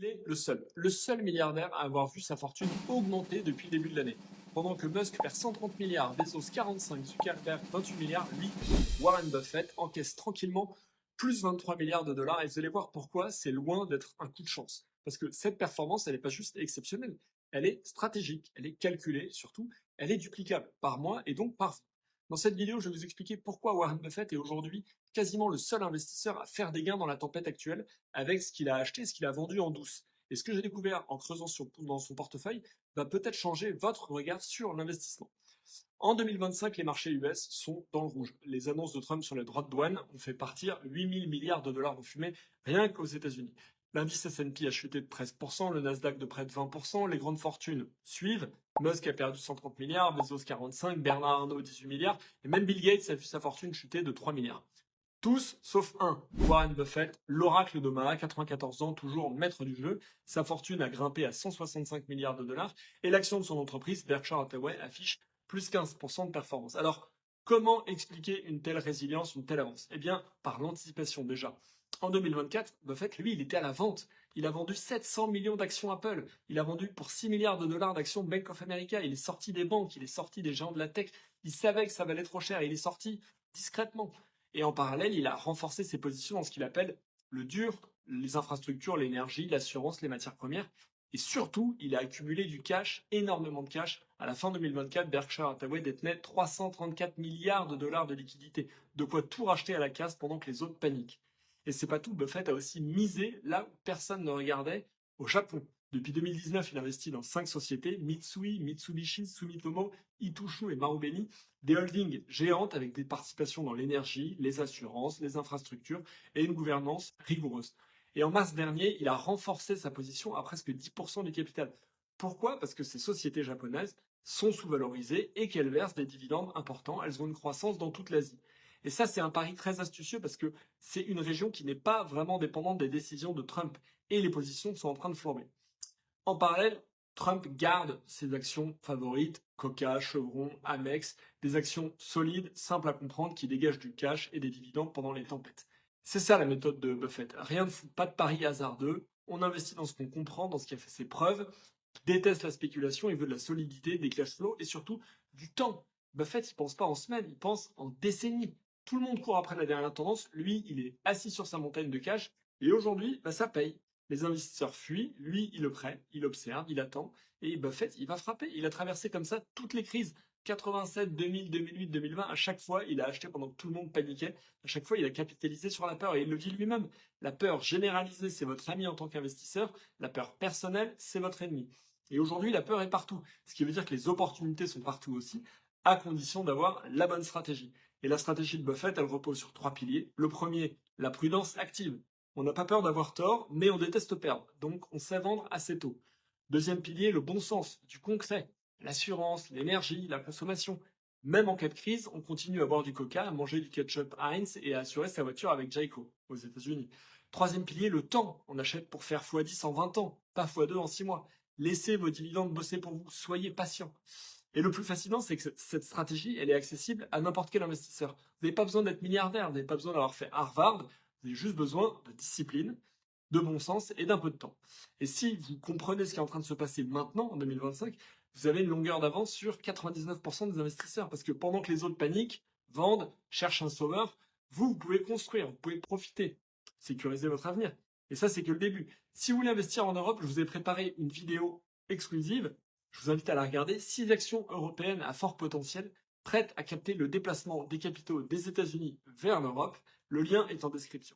Il est le seul milliardaire à avoir vu sa fortune augmenter depuis le début de l'année. Pendant que Musk perd 130 milliards, Bezos 45, Zuckerberg 28 milliards, lui, Warren Buffett, encaisse tranquillement plus 23 milliards de dollars. Et vous allez voir pourquoi c'est loin d'être un coup de chance. Parce que cette performance, elle n'est pas juste exceptionnelle, elle est stratégique, elle est calculée, surtout, elle est duplicable par mois et donc par vous. Dans cette vidéo, je vais vous expliquer pourquoi Warren Buffett est aujourd'hui quasiment le seul investisseur à faire des gains dans la tempête actuelle avec ce qu'il a acheté et ce qu'il a vendu en douce. Et ce que j'ai découvert en creusant dans son portefeuille va peut-être changer votre regard sur l'investissement. En 2025, les marchés US sont dans le rouge. Les annonces de Trump sur les droits de douane ont fait partir 8000 milliards de dollars en fumée rien qu'aux États-Unis. L'indice S&P a chuté de 13%, le Nasdaq de près de 20%, les grandes fortunes suivent. Musk a perdu 130 milliards, Bezos 45, Bernard Arnault 18 milliards, et même Bill Gates a vu sa fortune chuter de 3 milliards. Tous, sauf un, Warren Buffett, l'oracle d'Omaha, 94 ans, toujours maître du jeu. Sa fortune a grimpé à 165 milliards de dollars et l'action de son entreprise, Berkshire Hathaway, affiche plus 15% de performance. Alors, comment expliquer une telle résilience, une telle avance? Eh bien, par l'anticipation déjà. En 2024, Buffett, lui, il était à la vente. Il a vendu 700 millions d'actions Apple. Il a vendu pour 6 milliards de dollars d'actions Bank of America. Il est sorti des banques, il est sorti des géants de la tech. Il savait que ça valait trop cher. Il est sorti discrètement. Et en parallèle, il a renforcé ses positions dans ce qu'il appelle le dur, les infrastructures, l'énergie, l'assurance, les matières premières. Et surtout, il a accumulé du cash, énormément de cash. À la fin 2024, Berkshire Hathaway détenait 334 milliards de dollars de liquidités, de quoi tout racheter à la casse pendant que les autres paniquent. Et c'est pas tout, Buffett a aussi misé là où personne ne regardait, au Japon. Depuis 2019, il investit dans 5 sociétés, Mitsui, Mitsubishi, Sumitomo, Itochu et Marubeni, des holdings géantes avec des participations dans l'énergie, les assurances, les infrastructures et une gouvernance rigoureuse. Et en mars dernier, il a renforcé sa position à presque 10% du capital. Pourquoi? Parce que ces sociétés japonaises sont sous-valorisées et qu'elles versent des dividendes importants. Elles ont une croissance dans toute l'Asie. Et ça, c'est un pari très astucieux parce que c'est une région qui n'est pas vraiment dépendante des décisions de Trump et les positions sont en train de flamber. En parallèle, Trump garde ses actions favorites, Coca, Chevron, Amex, des actions solides, simples à comprendre, qui dégagent du cash et des dividendes pendant les tempêtes. C'est ça la méthode de Buffett. Rien de fou, pas de paris hasardeux. On investit dans ce qu'on comprend, dans ce qui a fait ses preuves. Il déteste la spéculation, il veut de la solidité, des cash flows et surtout du temps. Buffett, il pense pas en semaines, il pense en décennies. Tout le monde court après la dernière tendance. Lui, il est assis sur sa montagne de cash et aujourd'hui, ça paye. Les investisseurs fuient, lui, il le prête, il observe, il attend, et Buffett, il va frapper. Il a traversé comme ça toutes les crises. 87, 2000, 2008, 2020, à chaque fois, il a acheté pendant que tout le monde paniquait. À chaque fois, il a capitalisé sur la peur, et il le dit lui-même. La peur généralisée, c'est votre ami en tant qu'investisseur. La peur personnelle, c'est votre ennemi. Et aujourd'hui, la peur est partout. Ce qui veut dire que les opportunités sont partout aussi, à condition d'avoir la bonne stratégie. Et la stratégie de Buffett, elle repose sur 3 piliers. Le premier, la prudence active. On n'a pas peur d'avoir tort, mais on déteste perdre. Donc, on sait vendre assez tôt. Deuxième pilier, le bon sens, du concret. L'assurance, l'énergie, la consommation. Même en cas de crise, on continue à boire du coca, à manger du ketchup Heinz et à assurer sa voiture avec Geico aux États-Unis. Troisième pilier, le temps. On achète pour faire x10 en 20 ans, pas x2 en 6 mois. Laissez vos dividendes bosser pour vous. Soyez patient. Et le plus fascinant, c'est que cette stratégie, elle est accessible à n'importe quel investisseur. Vous n'avez pas besoin d'être milliardaire, vous n'avez pas besoin d'avoir fait Harvard, vous avez juste besoin de discipline, de bon sens et d'un peu de temps. Et si vous comprenez ce qui est en train de se passer maintenant, en 2025, vous avez une longueur d'avance sur 99% des investisseurs. Parce que pendant que les autres paniquent, vendent, cherchent un sauveur, vous pouvez construire, vous pouvez profiter, sécuriser votre avenir. Et ça, c'est que le début. Si vous voulez investir en Europe, je vous ai préparé une vidéo exclusive. Je vous invite à la regarder. 6 actions européennes à fort potentiel, prêtes à capter le déplacement des capitaux des États-Unis vers l'Europe. Le lien est en description.